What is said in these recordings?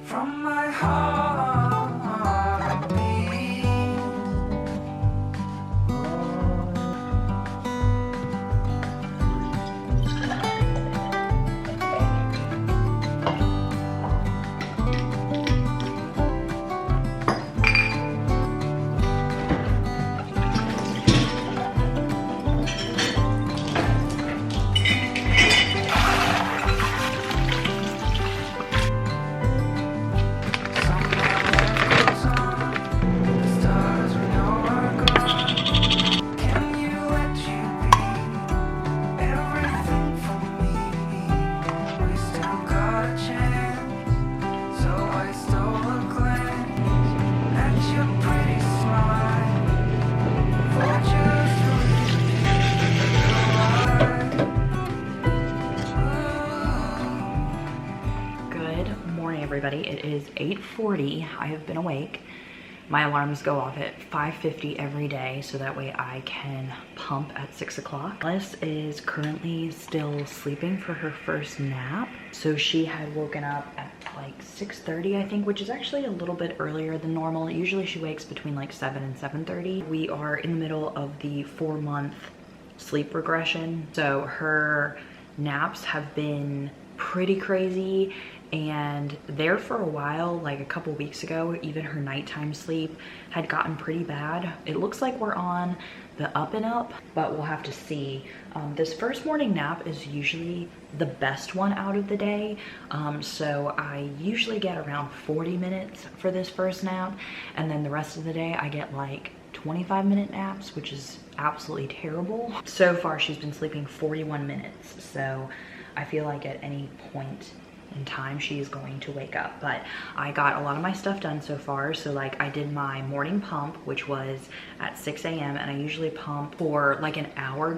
from my heartbeat. Everybody, it is 8:40. I have been awake. My alarms go off at 5:50 every day so that way I can pump at 6 o'clock. Alice is currently still sleeping for her first nap. So she had woken up at like 6:30, I think, which is actually a little bit earlier than normal. Usually she wakes between like 7 and 7:30. We are in the middle of the 4-month sleep regression. So her naps have been pretty crazy. And there for a while, like a couple weeks ago, even her nighttime sleep had gotten pretty bad. It looks like we're on the up and up, but we'll have to see. This first morning nap is usually the best one out of the day. So I usually get around 40 minutes for this first nap. And then the rest of the day I get like 25-minute naps, which is absolutely terrible. So far she's been sleeping 41 minutes. So I feel like at any point in time she's going to wake up. But I got a lot of my stuff done so far. So like I did my morning pump, which was at 6 a.m. and I usually pump for like an hour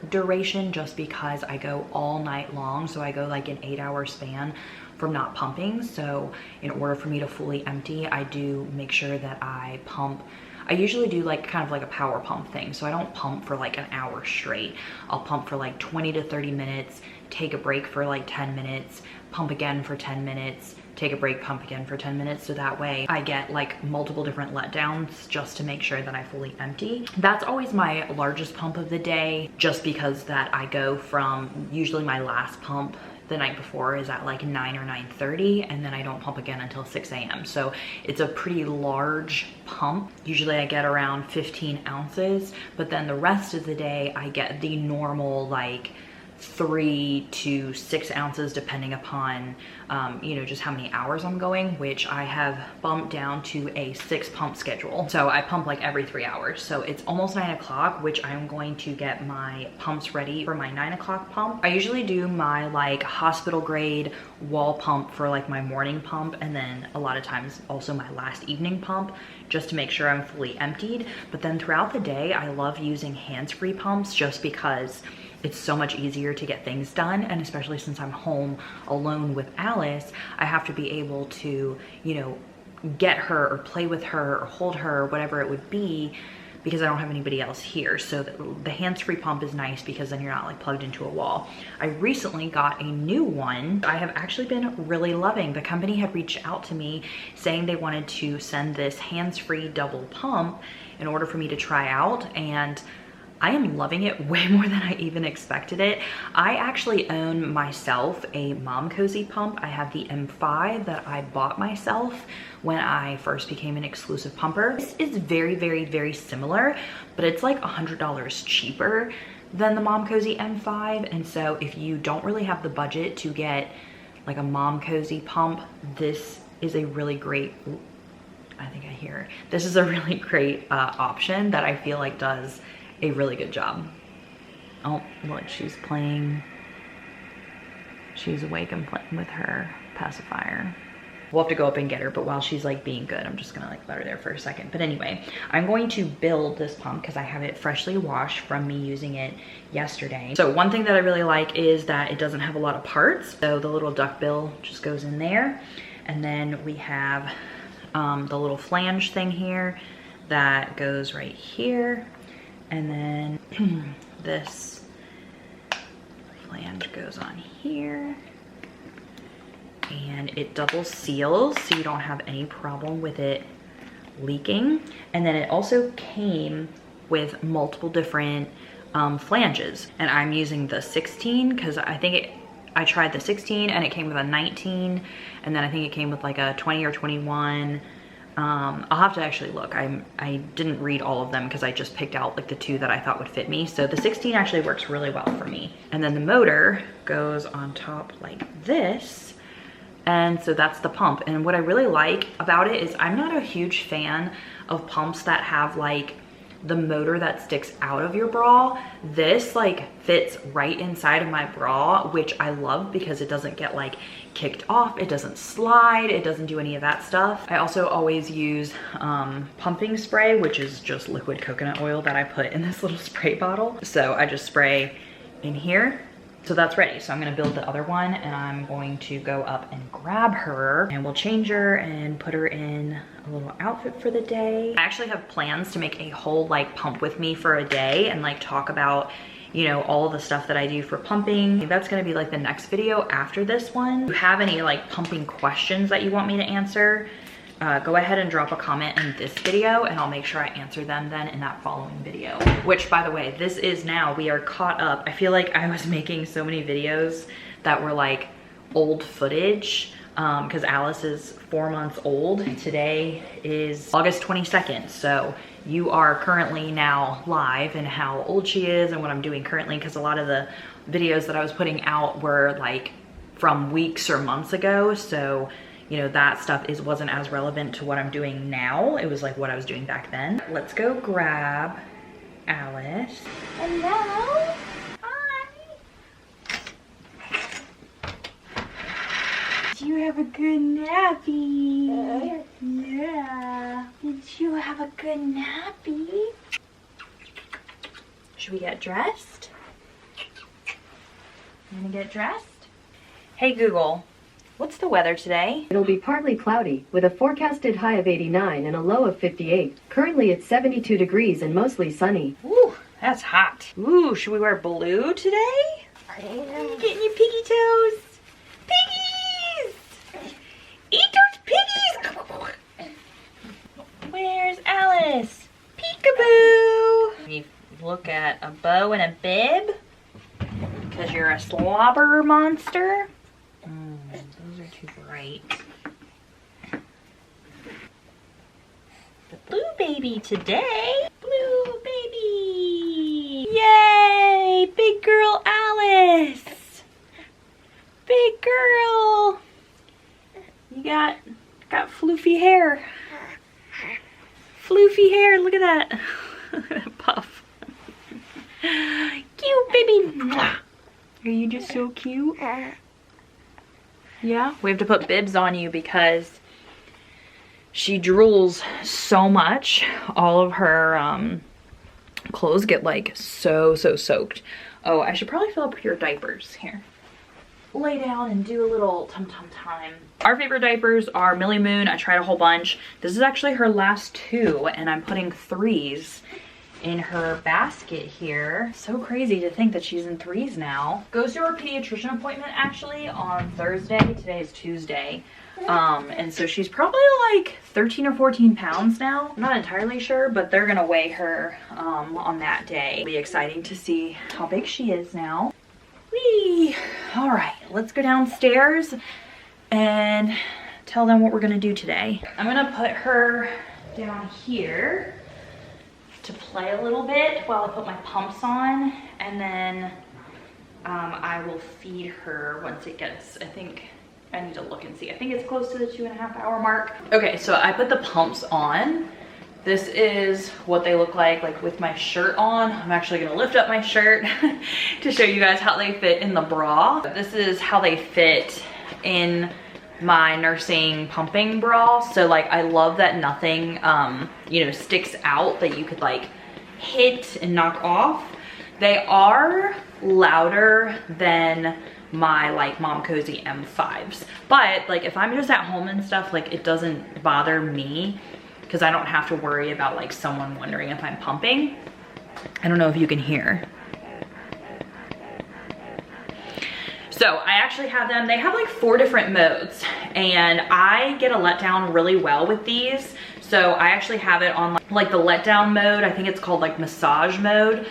duration just because I go all night long. So I go like an 8-hour span from not pumping. So in order for me to fully empty, I do make sure that I pump. I usually do like kind of like a power pump thing. So I don't pump for like an hour straight. I'll pump for like 20 to 30 minutes, take a break for like 10 minutes, pump again for 10 minutes, take a break, pump again for 10 minutes. So that way I get like multiple different letdowns just to make sure that I fully empty. That's always my largest pump of the day, just because that I go from usually my last pump the night before is at like 9 or 9:30, and then I don't pump again until 6 a.m. So it's a pretty large pump. Usually I get around 15 ounces, but then the rest of the day I get the normal like 3 to 6 ounces depending upon you know, just how many hours I'm going, which I have bumped down to a 6 pump schedule. So I pump like every 3 hours. So it's almost 9 o'clock, which I'm going to get my pumps ready for my 9 o'clock pump. I usually do my like hospital grade wall pump for like my morning pump, and then a lot of times also my last evening pump, just to make sure I'm fully emptied. But then throughout the day, I love using hands-free pumps just because it's so much easier to get things done. And especially since I'm home alone with Alice, I have to be able to, you know, get her or play with her or hold her or whatever it would be, because I don't have anybody else here. So the hands-free pump is nice because then you're not like plugged into a wall. I recently got a new one I have actually been really loving. The company had reached out to me saying they wanted to send this hands-free double pump in order for me to try out, and I am loving it way more than I even expected it. I actually own myself a Mom Cozy pump. I have the M5 that I bought myself when I first became an exclusive pumper. This is very, very, very similar, but it's like $100 cheaper than the Mom Cozy M5. And so if you don't really have the budget to get like a Mom Cozy pump, this is a really great, I think I hear, this is a really great option that I feel like does a really good job. Oh, look, she's playing. She's awake and playing with her pacifier. We'll have to go up and get her, but while she's like being good, I'm just gonna like let her there for a second. But anyway, I'm going to build this pump because I have it freshly washed from me using it yesterday. So one thing that I really like is that it doesn't have a lot of parts. So the little duck bill just goes in there. And then we have the little flange thing here that goes right here. And then this flange goes on here. and it double seals so you don't have any problem with it leaking. And then it also came with multiple different flanges, and I'm using the 16 because I tried the 16 and it came with a 19, and then I think it came with like a 20 or 21. I'll have to actually look. I didn't read all of them because I just picked out like the 2 that I thought would fit me. So the 16 actually works really well for me. And then the motor goes on top like this. And so that's the pump. And what I really like about it is I'm not a huge fan of pumps that have like the motor that sticks out of your bra. This like fits right inside of my bra, which I love because it doesn't get like kicked off, it doesn't slide, it doesn't do any of that stuff. I also always use pumping spray, which is just liquid coconut oil that I put in this little spray bottle. So I just spray in here. So that's ready. So I'm gonna build the other one, and I'm going to go up and grab her, and we'll change her and put her in a little outfit for the day. I actually have plans to make a whole like pump with me for a day and like talk about, you know, all the stuff that I do for pumping. That's gonna be like the next video after this one. If you have any like pumping questions that you want me to answer, go ahead and drop a comment in this video and I'll make sure I answer them then in that following video. Which, by the way, this is now, we are caught up. I feel like I was making so many videos that were like old footage because Alice is 4 months old. Today is August 22nd. So you are currently now live in how old she is and what I'm doing currently, because a lot of the videos that I was putting out were like from weeks or months ago. So you know, that stuff wasn't as relevant to what I'm doing now. It was like what I was doing back then. Let's go grab Alice. Hello. Hi. Did you have a good nappy? Yeah. Did you have a good nappy? Should we get dressed? You gonna get dressed? Hey Google. What's the weather today? It'll be partly cloudy with a forecasted high of 89 and a low of 58. Currently it's 72 degrees and mostly sunny. Ooh, that's hot. Ooh, should we wear blue today? Getting your piggy toes. Piggies! Eat those piggies! Where's Alice? Peekaboo! You look at a bow and a bib because you're a slobber monster. Those are too bright. The blue baby today. Blue baby. Yay! Big girl Alice. Big girl. You got floofy hair. Floofy hair. Look at that. Look at that puff. Cute baby. Are you just so cute? Yeah, we have to put bibs on you because she drools so much. All of her clothes get like so soaked. Oh, I should probably fill up your diapers here. Lay down and do a little tum time. Our favorite diapers are Millie Moon. I tried a whole bunch. This is actually her last 2 and I'm putting 3s in her basket here. So crazy to think that she's in 3s now. Goes to her pediatrician appointment actually on Thursday. Today is Tuesday. And so she's probably like 13 or 14 pounds now. I'm not entirely sure, but they're gonna weigh her on that day. It'll be exciting to see how big she is now. Whee! All right, let's go downstairs and tell them what we're gonna do today. I'm gonna put her down here to play a little bit while I put my pumps on, and then I will feed her once it gets, I think, I need to look and see. I think it's close to the 2.5 hour mark. Okay, so I put the pumps on. This is what they look like with my shirt on. I'm actually gonna lift up my shirt to show you guys how they fit in the bra. This is how they fit in my nursing pumping bra. So like I love that nothing you know, sticks out that you could like hit and knock off. They are louder than my like Mom Cozy M5s, but like if I'm just at home and stuff, like it doesn't bother me because I don't have to worry about like someone wondering if I'm pumping. I don't know if you can hear. So I actually have them, they have like 4 different modes, and I get a letdown really well with these. So I actually have it on like the letdown mode. I think it's called like massage mode.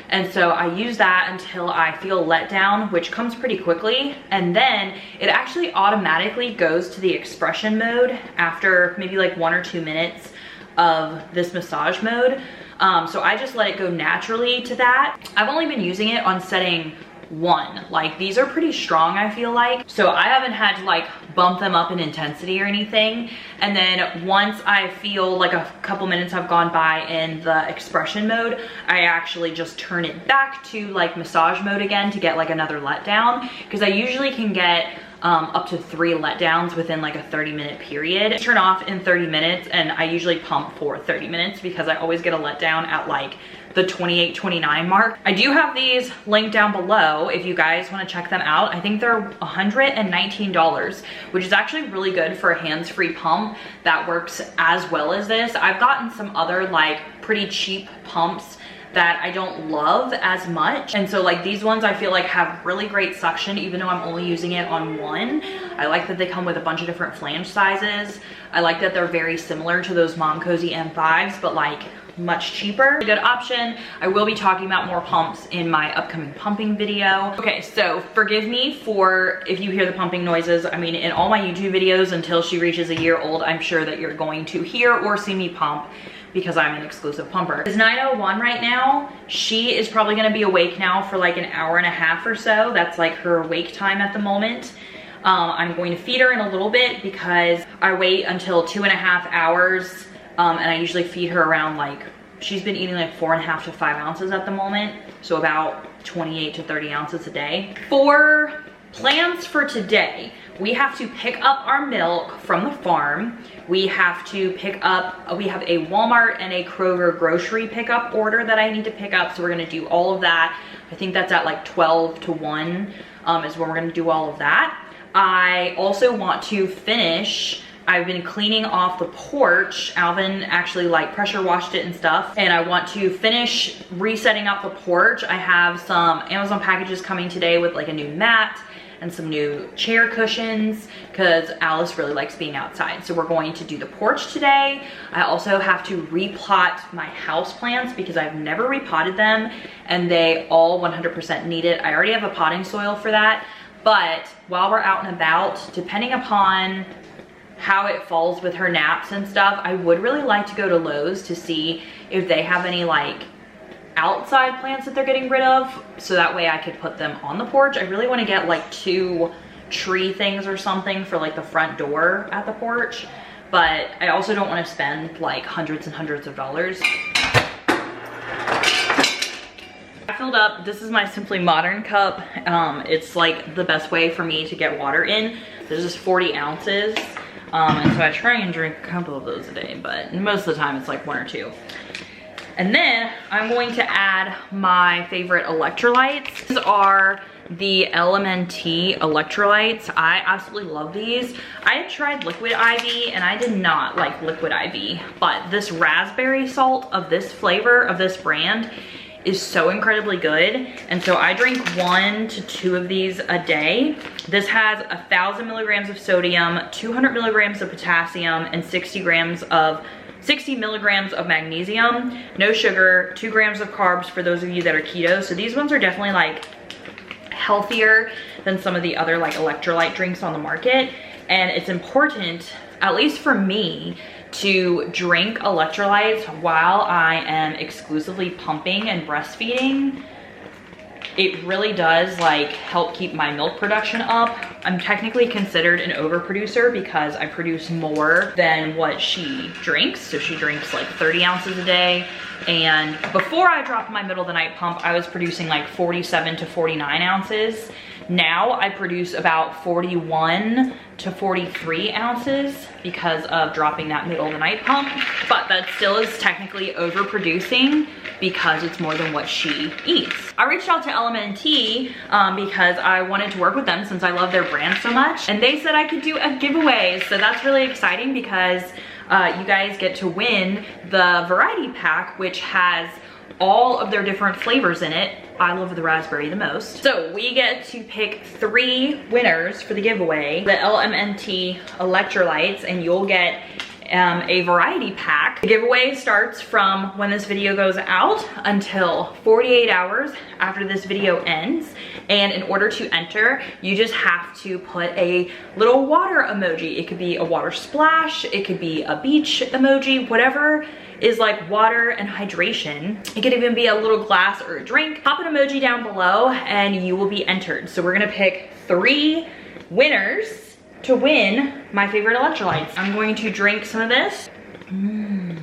And so I use that until I feel let down, which comes pretty quickly. And then it actually automatically goes to the expression mode after maybe like 1 or 2 minutes of this massage mode. So I just let it go naturally to that. I've only been using it on setting 1. Like these are pretty strong, I feel like. So I haven't had to like bump them up in intensity or anything. And then once I feel like a couple minutes have gone by in the expression mode, I actually just turn it back to like massage mode again to get like another letdown. Because I usually can get up to 3 letdowns within like a 30-minute period. Turn off in 30 minutes and I usually pump for 30 minutes because I always get a letdown at like the 28, 29 mark. I do have these linked down below if you guys want to check them out. I think they're $119, which is actually really good for a hands-free pump that works as well as this. I've gotten some other like pretty cheap pumps that I don't love as much. And so like these ones I feel like have really great suction even though I'm only using it on 1. I like that they come with a bunch of different flange sizes. I like that they're very similar to those Mom Cozy M5s, but like much cheaper. A good option. I will be talking about more pumps in my upcoming pumping video. Okay, so forgive me for if you hear the pumping noises. I mean, in all my YouTube videos until she reaches a year old, I'm sure that you're going to hear or see me pump because I'm an exclusive pumper. It's 9:01 right now. She is probably gonna be awake now for like an hour and a half or so. That's like her wake time at the moment. I'm going to feed her in a little bit because I wait until 2.5 hours and I usually feed her around like, she's been eating like 4.5 to 5 ounces at the moment. So about 28 to 30 ounces a day. For plans for today, we have to pick up our milk from the farm. We have to pick up, we have a Walmart and a Kroger grocery pickup order that I need to pick up. So we're gonna do all of that. I think that's at like 12 to 1 is when we're gonna do all of that. I also want to finish, I've been cleaning off the porch. Alvin actually like pressure washed it and stuff. And I want to finish resetting up the porch. I have some Amazon packages coming today with like a new mat and some new chair cushions because Alice really likes being outside. So we're going to do the porch today. I also have to replot my house plants because I've never repotted them and they all 100% need it. I already have a potting soil for that. But while we're out and about, depending upon how it falls with her naps and stuff, I would really like to go to Lowe's to see if they have any like outside plants that they're getting rid of, so that way I could put them on the porch. I really want to get like 2 tree things or something for like the front door at the porch, but I also don't want to spend like hundreds and hundreds of dollars. I filled up, this is my Simply Modern cup. It's like the best way for me to get water in. There's just 40 ounces. And so I try and drink a couple of those a day, but most of the time it's like 1 or 2. And then I'm going to add my favorite electrolytes. These are the LMNT electrolytes. I absolutely love these. I had tried liquid IV and I did not like liquid IV, but this raspberry salt of this flavor of this brand is so incredibly good. And so I drink 1 to 2 of these a day. This has 1,000 milligrams of sodium, 200 milligrams of potassium, and 60 milligrams of magnesium, no sugar, 2 grams of carbs for those of you that are keto. So these ones are definitely like healthier than some of the other like electrolyte drinks on the market. And it's important, at least for me, to drink electrolytes while I am exclusively pumping and breastfeeding. It really does like help keep my milk production up. I'm technically considered an overproducer because I produce more than what she drinks. So she drinks like 30 ounces a day. And before I dropped my middle of the night pump, I was producing like 47 to 49 ounces. Now I produce about 41 to 43 ounces because of dropping that middle of the night pump. But that still is technically overproducing because it's more than what she eats. I reached out to LMNT because I wanted to work with them since I love their brand so much. And they said I could do a giveaway. So that's really exciting because you guys get to win the variety pack, which has all of their different flavors in it. I love the raspberry the most. So we get to pick 3 winners for the giveaway, the LMNT electrolytes, and you'll get a variety pack. The giveaway starts from when this video goes out until 48 hours after this video ends. And in order to enter, you just have to put a little water emoji. It could be a water splash, it could be a beach emoji, whatever is like water and hydration. It could even be a little glass or a drink. Pop an emoji down below and you will be entered. So we're gonna pick 3 winners to win my favorite electrolytes. I'm going to drink some of this. And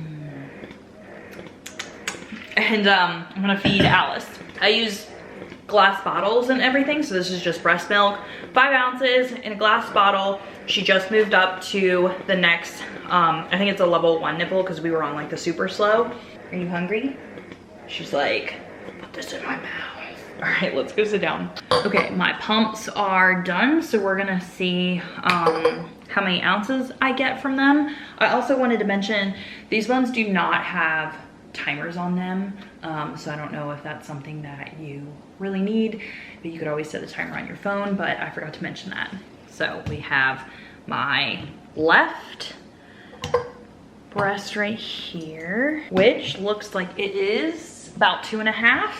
I'm gonna feed Alice. I use glass bottles and everything, so this is just breast milk, 5 ounces in a glass bottle. She just moved up to the next, I think it's a level 1 nipple because we were on like the super slow. Are you hungry? She's like, put this in my mouth. All right, let's go sit down. Okay, my pumps are done, so we're gonna see how many ounces I get from them. I also wanted to mention, these ones do not have timers on them, so I don't know if that's something that you really need, but you could always set a timer on your phone, but I forgot to mention that. So we have my left breast right here, which looks like it is about 2.5.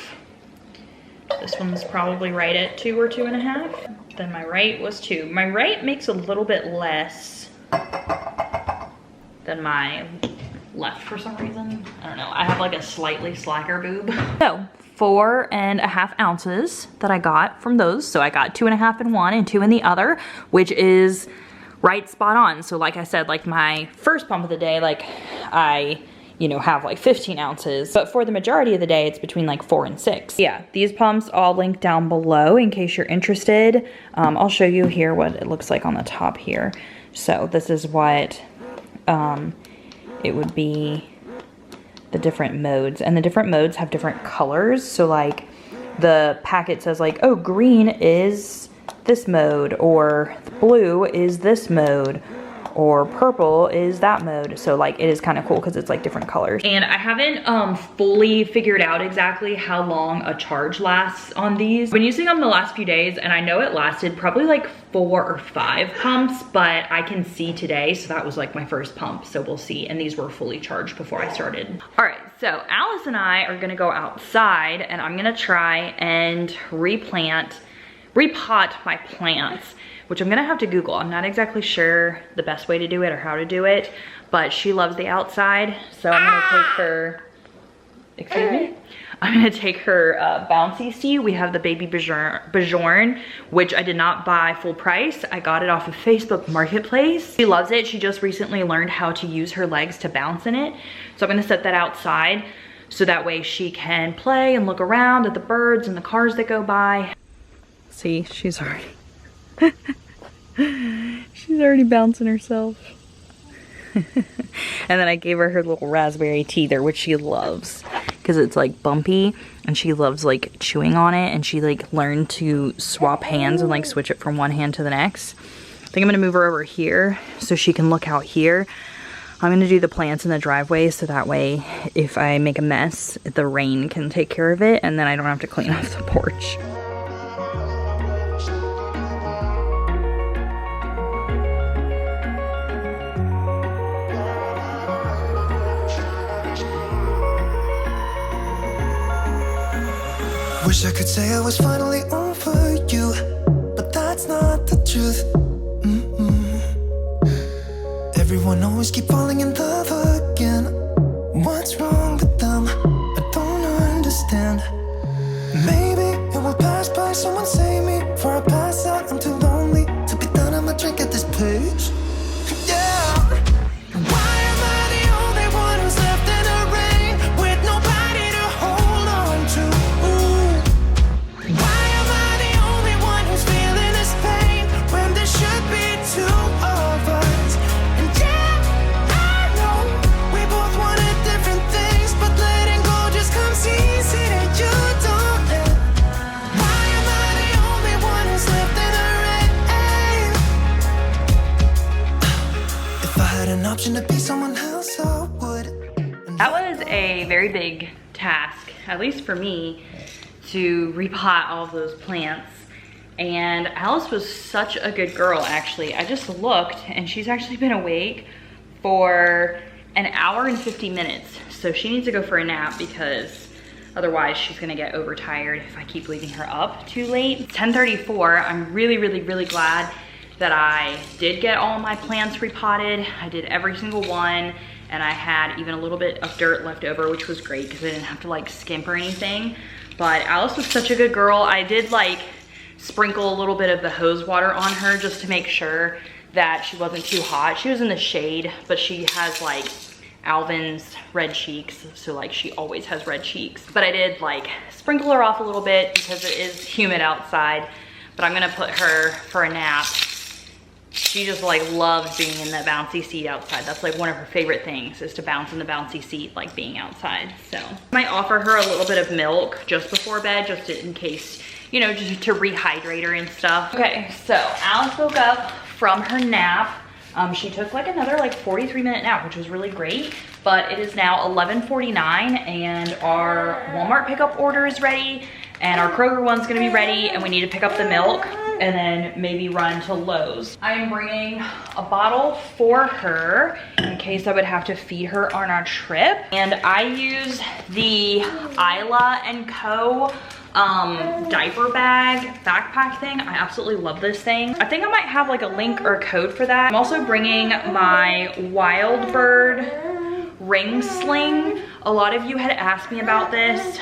This one's probably right at 2 or 2.5. Then my right was 2. My right makes a little bit less than my left for some reason. I don't know. I have like a slightly slacker boob. So 4.5 ounces that I got from those. So I got 2.5 in one and 2 in the other, which is right spot on. So like I said, like my first pump of the day, like I, you know, have like 15 ounces, but for the majority of the day, it's between like 4 and 6. Yeah, these pumps all link down below in case you're interested. I'll show you here what it looks like on the top here. So this is what it would be, the different modes, and the different modes have different colors. So like the packet says like, oh, green is this mode, or blue is this mode, or purple is that mode. So like it is kind of cool because it's like different colors. And I haven't fully figured out exactly how long a charge lasts on these. I've been using them the last few days and I know it lasted probably like 4 or 5 pumps, but I can see today, so that was like my first pump, so we'll see. And these were fully charged before I started. All right, so Alice and I are gonna go outside and I'm gonna try and repot my plants, which I'm gonna have to Google. I'm not exactly sure the best way to do it or how to do it, but she loves the outside, so I'm gonna take her, excuse me? I'm gonna take her Bouncy Seed. We have the baby Bajorn, which I did not buy full price. I got it off of Facebook Marketplace. She loves it. She just recently learned how to use her legs to bounce in it. So I'm gonna set that outside so that way she can play and look around at the birds and the cars that go by. See, she's already, she's already bouncing herself. And then I gave her her little raspberry teether, which she loves because it's like bumpy and she loves like chewing on it, and she like learned to swap hands and like switch it from one hand to the next. I think I'm gonna move her over here so she can look out here. I'm gonna do the plants in the driveway so that way if I make a mess, the rain can take care of it and then I don't have to clean off the porch. Wish I could say I was finally over you, but that's not the truth. Everyone always keep falling in love again. What's wrong with them? I don't understand. Maybe it will pass by, someone save me. Before I pass out, I'm too lonely to be done. I'ma drink at this page. Yeah. Why am I the only one who's left in the rain with nobody to hold on to? Why am I the only one who's feeling this pain when there should be 2 of us? And yeah, I know we both wanted different things, but letting go just comes easy and you don't let. Why am I the only one who's left in the rain? If I had an option to be someone else, I would. That was a very big task, at least for me, to repot all of those plants. And Alice was such a good girl, actually. I just looked and she's actually been awake for an hour and 50 minutes. So she needs to go for a nap because otherwise she's gonna get overtired if I keep leaving her up too late. It's 10:34. I'm really, really, really glad that I did get all my plants repotted. I did every single one, and I had even a little bit of dirt left over, which was great because I didn't have to like skimp or anything. But Alice was such a good girl. I did like sprinkle a little bit of the hose water on her just to make sure that she wasn't too hot. She was in the shade, but she has like Alvin's red cheeks, so like she always has red cheeks. But I did like sprinkle her off a little bit because it is humid outside. But I'm gonna put her for a nap. She just like loves being in the bouncy seat outside. That's like one of her favorite things, is to bounce in the bouncy seat, like being outside. So I might offer her a little bit of milk just before bed, just in case, you know, just to rehydrate her and stuff. Okay, so Alice woke up from her nap. She took like another like 43-minute nap, which was really great. But it is now 11:49 and our Walmart pickup order is ready and our Kroger one's gonna be ready, and we need to pick up the milk and then maybe run to Lowe's. I am bringing a bottle for her in case I would have to feed her on our trip. And I use the Isla & Co. Diaper bag backpack thing. I absolutely love this thing. I think I might have like a link or a code for that. I'm also bringing my Wild Bird ring sling. A lot of you had asked me about this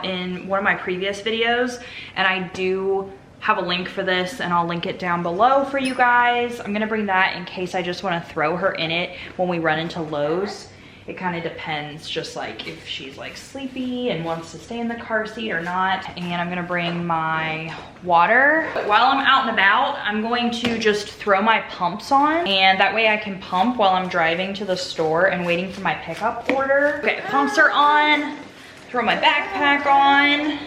in one of my previous videos, and I do have a link for this, and I'll link it down below for you guys. I'm gonna bring that in case I just want to throw her in it when we run into Lowe's. It kind of depends, just like if she's like sleepy and wants to stay in the car seat or not. And I'm gonna bring my water. While I'm out and about, I'm going to just throw my pumps on, and that way I can pump while I'm driving to the store and waiting for my pickup order. Okay, pumps are on. Throw my backpack on.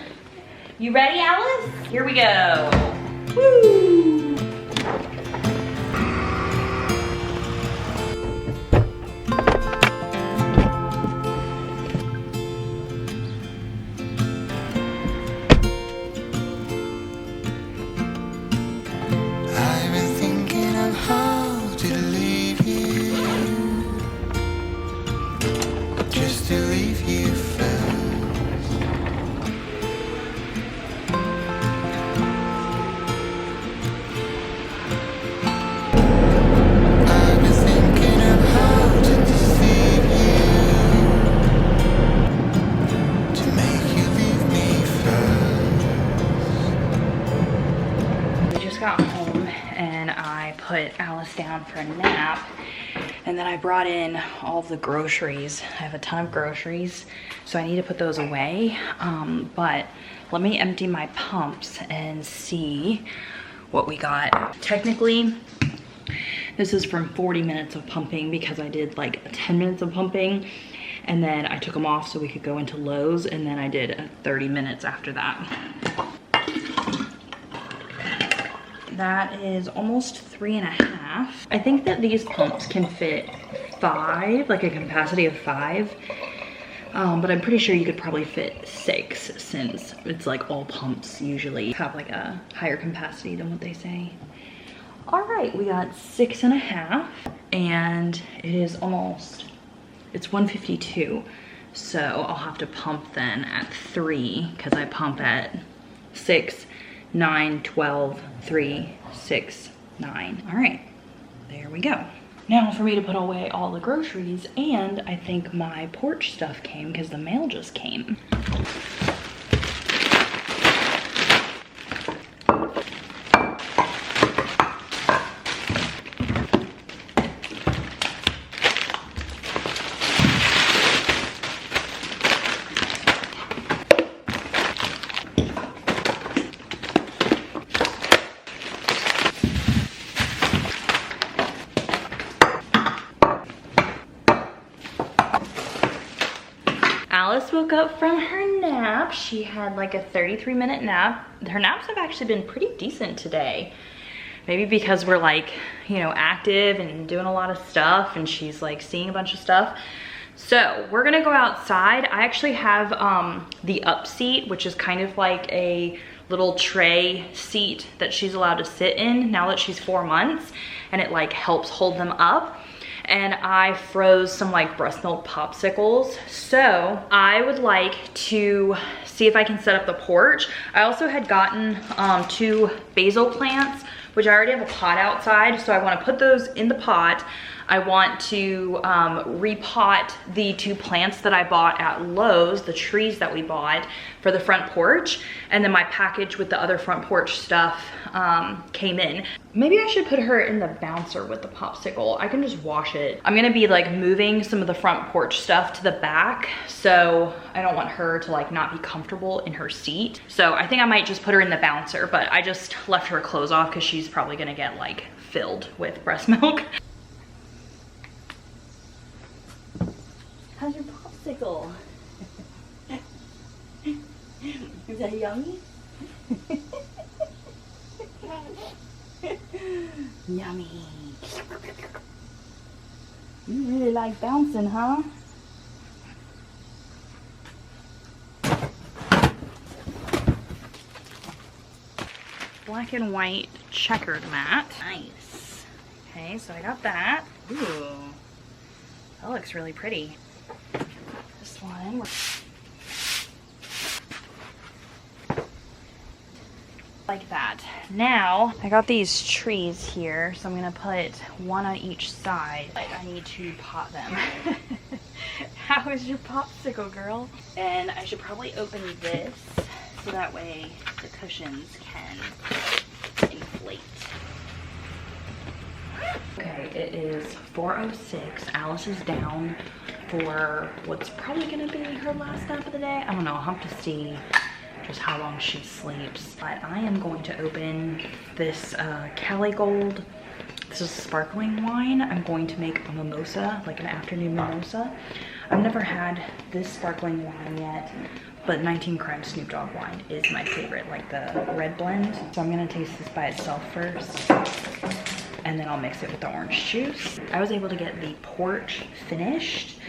You ready, Alice? Here we go. Woo! Put Alice down for a nap, and then I brought in all the groceries. I have a ton of groceries, so I need to put those away. But let me empty my pumps and see what we got. Technically, this is from 40 minutes of pumping because I did like 10 minutes of pumping, and then I took them off so we could go into Lowe's, and then I did 30 minutes after that. That is almost 3.5. I think that these pumps can fit 5, like a capacity of 5. But I'm pretty sure you could probably fit 6 since it's like all pumps usually have like a higher capacity than what they say. All right, we got 6.5 and it is almost, it's 1:52. So I'll have to pump then at 3 because I pump at 6, 9, 12, 3, 6, 9. All right, there we go. Now for me to put away all the groceries, and I think my porch stuff came because the mail just came. Alice woke up from her nap. She had like a 33-minute nap. Her naps have actually been pretty decent today. Maybe because we're like, you know, active and doing a lot of stuff, and she's like seeing a bunch of stuff. So we're gonna go outside. I actually have the up seat, which is kind of like a little tray seat that she's allowed to sit in now that she's 4 months, and it like helps hold them up. And I froze some like breast milk popsicles. So I would like to see if I can set up the porch. I also had gotten 2 basil plants, which I already have a pot outside. So I wanna put those in the pot. I want to repot the 2 plants that I bought at Lowe's, the trees that we bought for the front porch. And then my package with the other front porch stuff came in. Maybe I should put her in the bouncer with the popsicle. I can just wash it. I'm gonna be like moving some of the front porch stuff to the back, so I don't want her to like not be comfortable in her seat. So I think I might just put her in the bouncer, but I just left her clothes off because she's probably gonna get like filled with breast milk. How's your popsicle? Is that yummy? Yummy. You really like bouncing, huh? Black and white checkered mat. Nice. Okay, so I got that. Ooh, that looks really pretty. This one. Like that. Now, I got these trees here, so I'm gonna put 1 on each side. Like, I need to pot them. How is your popsicle, girl? And I should probably open this, so that way the cushions can inflate. Okay, it is 4:06. Alice is down for what's probably gonna be her last nap of the day. I don't know, I'll have to see just how long she sleeps. But I am going to open this Cali Gold. This is sparkling wine. I'm going to make a mimosa, like an afternoon mimosa. I've never had this sparkling wine yet, but 19 Crime Snoop Dogg wine is my favorite, like the red blend. So I'm gonna taste this by itself first, and then I'll mix it with the orange juice. I was able to get the porch finished,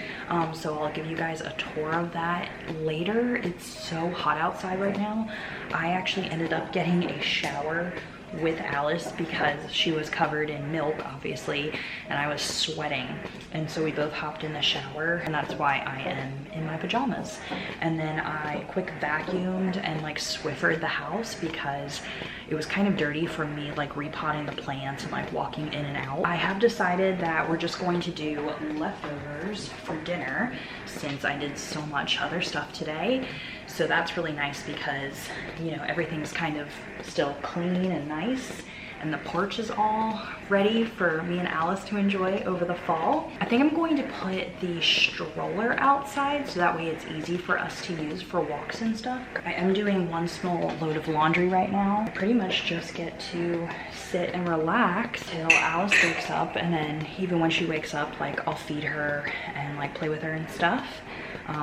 so I'll give you guys a tour of that later. It's so hot outside right now. I actually ended up getting a shower with Alice because she was covered in milk, obviously, and I was sweating. And so we both hopped in the shower, and that's why I am in my pajamas. And then I quick vacuumed and like Swiffered the house because it was kind of dirty from me like repotting the plants and like walking in and out. I have decided that we're just going to do leftovers for dinner since I did so much other stuff today. So that's really nice because, you know, everything's kind of still clean and nice, and the porch is all ready for me and Alice to enjoy over the fall. I think I'm going to put the stroller outside so that way it's easy for us to use for walks and stuff. I am doing 1 small load of laundry right now. I pretty much just get to sit and relax till Alice wakes up, and then even when she wakes up, like I'll feed her and like play with her and stuff.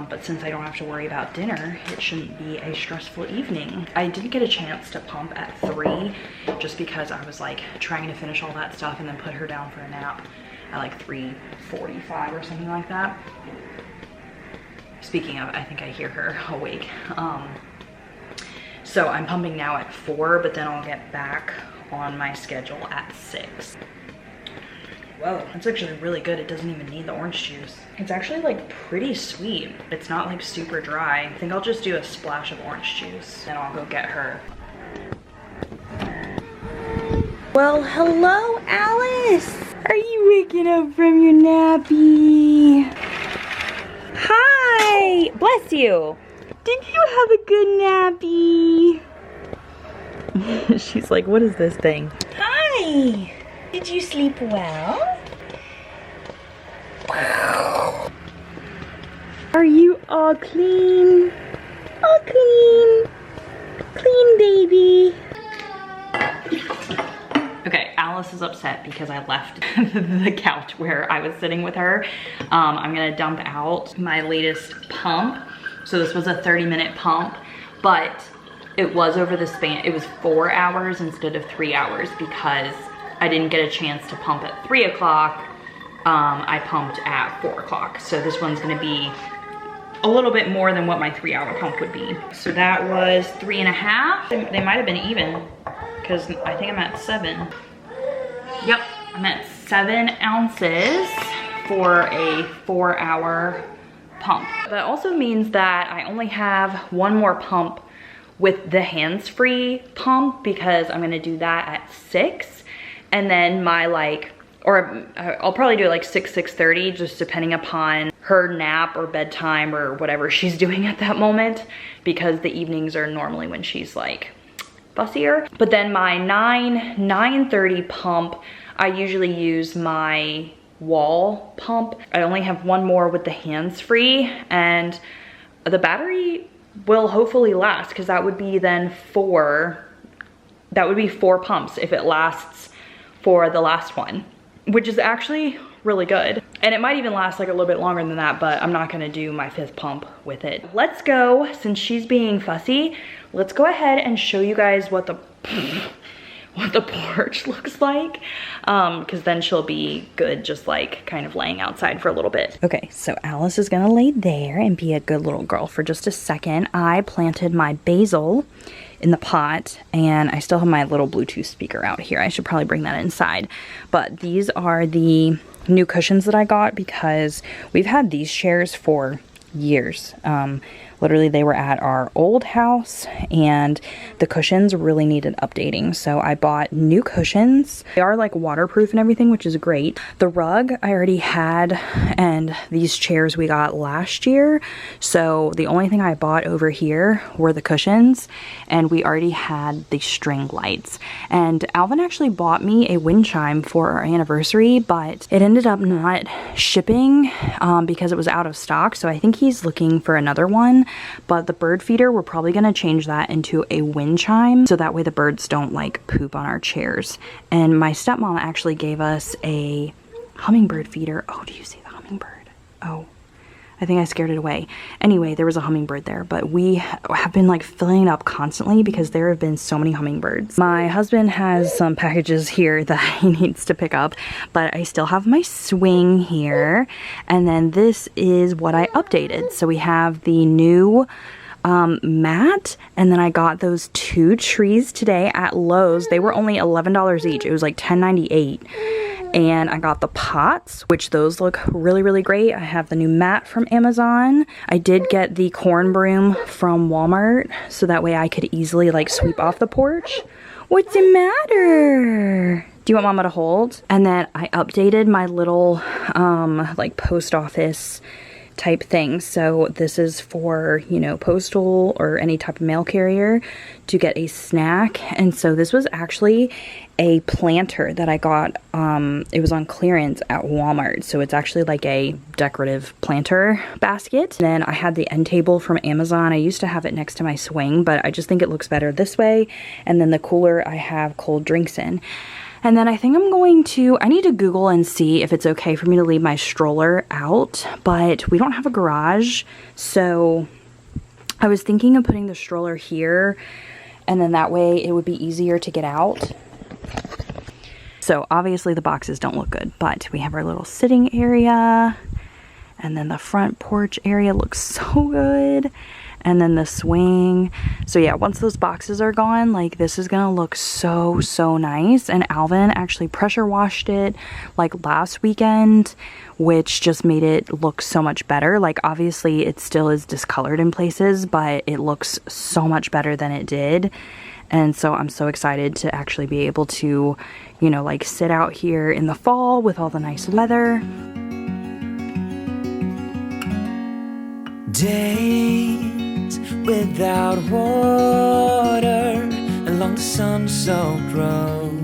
But since I don't have to worry about dinner, it shouldn't be a stressful evening. I did get a chance to pump at 3 just because I was like trying to finish all that stuff and then put her down for a nap at like 3:45 or something like that. Speaking of, I think I hear her awake. So I'm pumping now at 4, but then I'll get back on my schedule at 6. Whoa, that's actually really good. It doesn't even need the orange juice. It's actually like pretty sweet. It's not like super dry. I think I'll just do a splash of orange juice, then I'll go get her. Well, hello, Alice. Are you waking up from your nappy? Hi, bless you. Did you have a good nappy? She's like, what is this thing? Hi. Did you sleep well? Are you all clean? All clean. Clean, baby. Okay, Alice is upset because I left the couch where I was sitting with her. I'm gonna dump out my latest pump. So this was a 30-minute pump, but it was over the span, it was 4 hours instead of 3 hours because I didn't get a chance to pump at 3 o'clock I pumped at 4 o'clock. So this one's gonna be a little bit more than what my 3-hour pump would be. So that was 3.5. They might have been even, because I think I'm at 7. Yep, I'm at 7 ounces for a 4-hour pump. That also means that I only have one more pump with the hands-free pump, because I'm gonna do that at 6. And then my I'll probably do it like 6:30, just depending upon her nap or bedtime or whatever she's doing at that moment, because the evenings are normally when she's like fussier. But then my 9:30 pump, I usually use my wall pump. I only have one more with the hands-free, and the battery will hopefully last, because that would be then 4 pumps if it lasts for the last one, which is actually really good. And it might even last like a little bit longer than that, but I'm not gonna do my 5th pump with it. Let's go, since she's being fussy, let's go ahead and show you guys what the porch looks like, because then she'll be good just like kind of laying outside for a little bit. Okay, so Alice is gonna lay there and be a good little girl for just a second. I planted my basil in the pot, and I still have my little Bluetooth speaker out here. I should probably bring that inside. But these are the new cushions that I got, because we've had these chairs for years. Literally, they were at our old house, and the cushions really needed updating. So I bought new cushions. They are like waterproof and everything, which is great. The rug I already had, and these chairs we got last year. So the only thing I bought over here were the cushions, and we already had the string lights. And Alvin actually bought me a wind chime for our anniversary, but it ended up not shipping because it was out of stock. So I think he's looking for another one. But the bird feeder, we're probably going to change that into a wind chime, so that way the birds don't like poop on our chairs. And my stepmom actually gave us a hummingbird feeder. Oh, do you see the hummingbird? Oh, I think I scared it away. Anyway, there was a hummingbird there, but we have been like filling it up constantly because there have been so many hummingbirds. My husband has some packages here that he needs to pick up, but I still have my swing here. And then this is what I updated. So we have the new mat, and then I got those 2 trees today at Lowe's. They were only $11 each. It was like $10.98. And I got the pots, which those look really, really great. I have the new mat from Amazon. I did get the corn broom from Walmart, so that way I could easily like sweep off the porch. What's the matter? Do you want Mama to hold? And then I updated my little like post office type thing. So this is for, you know, postal or any type of mail carrier to get a snack. And so this was actually a planter that I got. It was on clearance at Walmart. So it's actually like a decorative planter basket. And then I had the end table from Amazon. I used to have it next to my swing, but I just think it looks better this way. And then the cooler I have cold drinks in. And then I think I need to Google and see if it's okay for me to leave my stroller out, but we don't have a garage. So I was thinking of putting the stroller here, and then that way it would be easier to get out. So obviously the boxes don't look good, but we have our little sitting area, and then the front porch area looks so good. And then the swing. So yeah, once those boxes are gone, like this is gonna look so, so nice. And Alvin actually pressure washed it like last weekend, which just made it look so much better. Like obviously it still is discolored in places, but it looks so much better than it did. And so I'm so excited to actually be able to, you know, like sit out here in the fall with all the nice weather. Days without water along the sun-soaked road.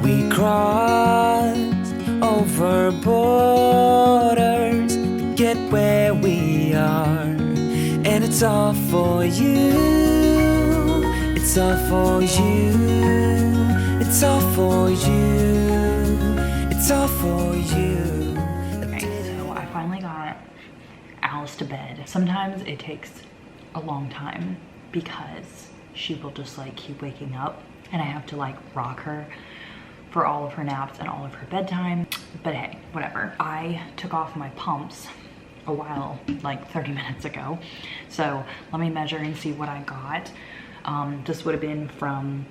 We crossed over borders to get where we are, and it's all for you. It's all for you. It's all for you. It's all for you. To bed. Sometimes it takes a long time because she will just like keep waking up, and I have to like rock her for all of her naps and all of her bedtime. But hey, whatever. I took off my pumps a while, like 30 minutes ago. So let me measure and see what I got. This would have been from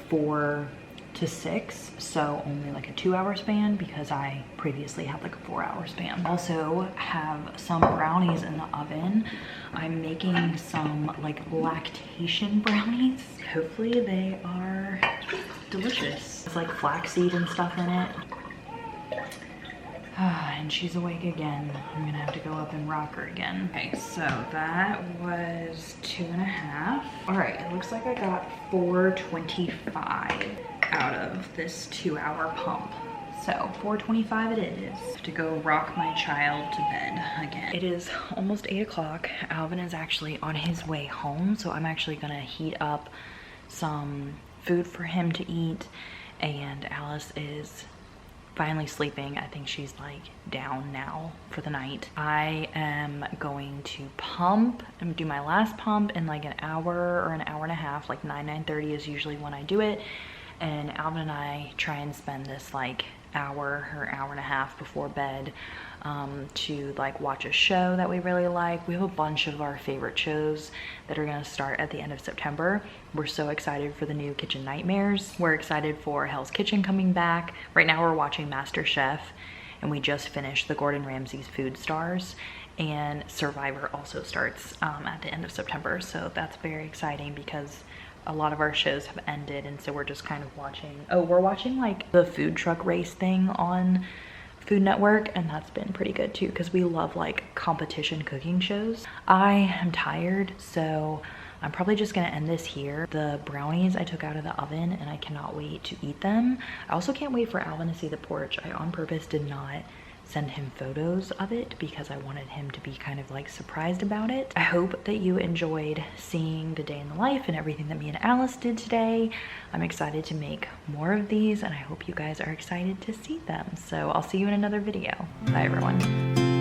4 to 6, so only like a 2-hour span because I previously had like a 4-hour span. Also have some brownies in the oven. I'm making some like lactation brownies. Hopefully they are delicious. It's like flaxseed and stuff in it. And she's awake again. I'm gonna have to go up and rock her again. Okay, so that was 2.5. All right, it looks like I got 425 out of this 2-hour pump. So 425 it is. I have to go rock my child to bed again. It is almost 8 o'clock. Alvin is actually on his way home, so I'm actually gonna heat up some food for him to eat, and Alice is finally sleeping. I think she's like down now for the night. I am going to pump and do my last pump in like an hour or an hour and a half, like 9:30 is usually when I do it. And Alvin and I try and spend this like hour or hour and a half before bed to like watch a show that we really like. We have a bunch of our favorite shows that are gonna start at the end of September. We're so excited for the new Kitchen Nightmares. We're excited for Hell's Kitchen coming back. Right now we're watching Master Chef, and we just finished the Gordon Ramsay's Food Stars, and Survivor also starts at the end of September. So that's very exciting because a lot of our shows have ended, and so we're just kind of watching. Oh, we're watching like the food truck race thing on Food Network, and that's been pretty good too because we love like competition cooking shows. I am tired, so I'm probably just gonna end this here. The brownies I took out of the oven and I cannot wait to eat them. I also can't wait for Alvin to see the porch. I on purpose did not send him photos of it because I wanted him to be kind of like surprised about it. I hope that you enjoyed seeing the day in the life and everything that me and Alice did today. I'm excited to make more of these, and I hope you guys are excited to see them. So I'll see you in another video. Bye everyone.